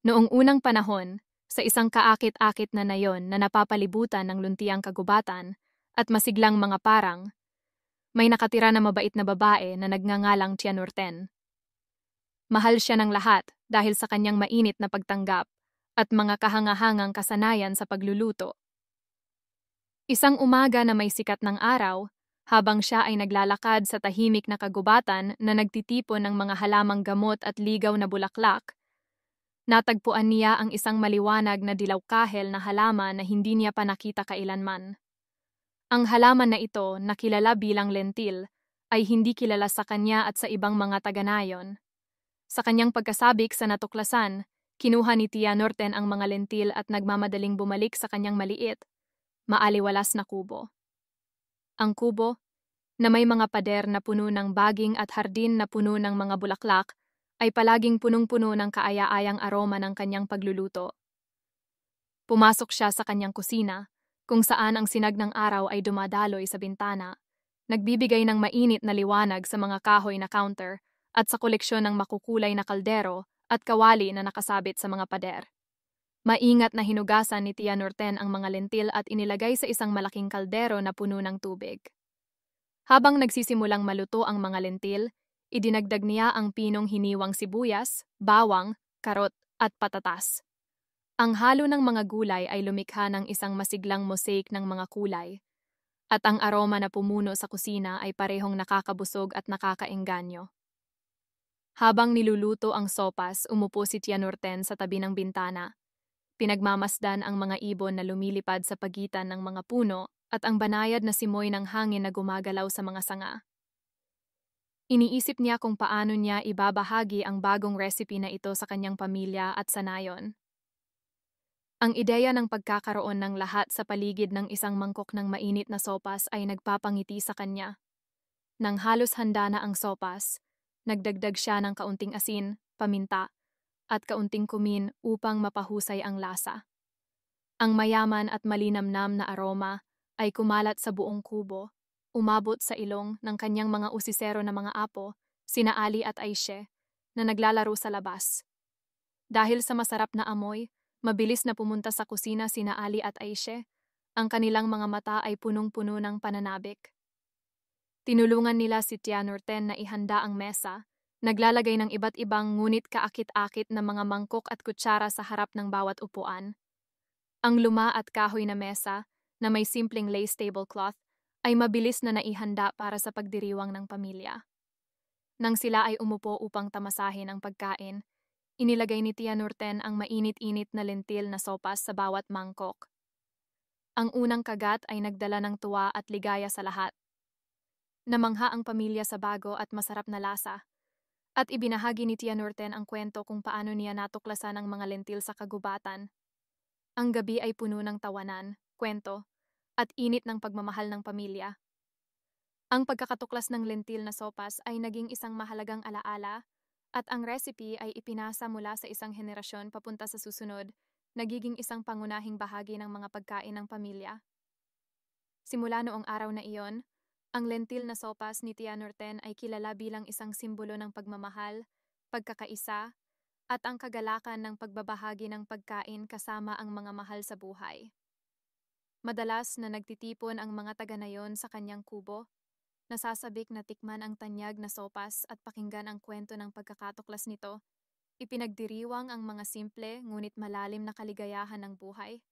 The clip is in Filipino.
Noong unang panahon, sa isang kaakit-akit na nayon na napapalibutan ng luntiang kagubatan at masiglang mga parang, may nakatira na mabait na babae na nagngangalang Tianurten. Mahal siya ng lahat dahil sa kanyang mainit na pagtanggap at mga kahangahangang kasanayan sa pagluluto. Isang umaga na may sikat ng araw, habang siya ay naglalakad sa tahimik na kagubatan na nagtitipon ng mga halamang gamot at ligaw na bulaklak, natagpuan niya ang isang maliwanag na dilaw kahel na halaman na hindi niya pa nakita kailanman. Ang halaman na ito, na kilala bilang lentil, ay hindi kilala sa kanya at sa ibang mga taga-nayon. Sa kanyang pagkasabik sa natuklasan, kinuha ni Tia Norten ang mga lentil at nagmamadaling bumalik sa kanyang maliit, maaliwalas na kubo. Ang kubo, na may mga pader na puno ng baging at hardin na puno ng mga bulaklak, ay palaging punong-puno ng kaaya-ayang aroma ng kanyang pagluluto. Pumasok siya sa kanyang kusina, kung saan ang sinag ng araw ay dumadaloy sa bintana, nagbibigay ng mainit na liwanag sa mga kahoy na counter at sa koleksyon ng makukulay na kaldero at kawali na nakasabit sa mga pader. Maingat na hinugasan ni Tia Norten ang mga lentil at inilagay sa isang malaking kaldero na puno ng tubig. Habang nagsisimulang maluto ang mga lentil, idinagdag niya ang pinong hiniwang sibuyas, bawang, karot at patatas. Ang halo ng mga gulay ay lumikha ng isang masiglang mosaic ng mga kulay, at ang aroma na pumuno sa kusina ay parehong nakakabusog at nakakaengganyo. Habang niluluto ang sopas, umupo si Tia Norten sa tabi ng bintana. Pinagmamasdan ang mga ibon na lumilipad sa pagitan ng mga puno at ang banayad na simoy ng hangin na gumagalaw sa mga sanga. Iniisip niya kung paano niya ibabahagi ang bagong recipe na ito sa kanyang pamilya at sa nayon. Ang ideya ng pagkakaroon ng lahat sa paligid ng isang mangkok ng mainit na sopas ay nagpapangiti sa kanya. Nang halos handa na ang sopas, nagdagdag siya ng kaunting asin, paminta, at kaunting kumin upang mapahusay ang lasa. Ang mayaman at malinamnam na aroma ay kumalat sa buong kubo, umabot sa ilong ng kanyang mga usisero na mga apo, sina Ali at Aishe, na naglalaro sa labas. Dahil sa masarap na amoy, mabilis na pumunta sa kusina sina Ali at Aishe, ang kanilang mga mata ay punong-puno ng pananabik. Tinulungan nila si Tia Norten na ihanda ang mesa, naglalagay ng iba't ibang ngunit kaakit-akit na mga mangkok at kutsara sa harap ng bawat upuan. Ang luma at kahoy na mesa, na may simpleng lace tablecloth, ay mabilis na naihanda para sa pagdiriwang ng pamilya. Nang sila ay umupo upang tamasahin ang pagkain, inilagay ni Tia Norten ang mainit-init na lentil na sopas sa bawat mangkok. Ang unang kagat ay nagdala ng tuwa at ligaya sa lahat. Namangha ang pamilya sa bago at masarap na lasa, at ibinahagi ni Tia Norten ang kwento kung paano niya natuklasan ang mga lentil sa kagubatan. Ang gabi ay puno ng tawanan, kwento, at init ng pagmamahal ng pamilya. Ang pagkakatuklas ng lentil na sopas ay naging isang mahalagang alaala, at ang recipe ay ipinasa mula sa isang henerasyon papunta sa susunod, nagiging isang pangunahing bahagi ng mga pagkain ng pamilya. Simula noong araw na iyon, ang lentil na sopas ni Tia Norten ay kilala bilang isang simbolo ng pagmamahal, pagkakaisa, at ang kagalakan ng pagbabahagi ng pagkain kasama ang mga mahal sa buhay. Madalas na nagtitipon ang mga taga-nayon sa kanyang kubo, nasasabik na tikman ang tanyag na sopas at pakinggan ang kwento ng pagkakatuklas nito, ipinagdiriwang ang mga simple ngunit malalim na kaligayahan ng buhay.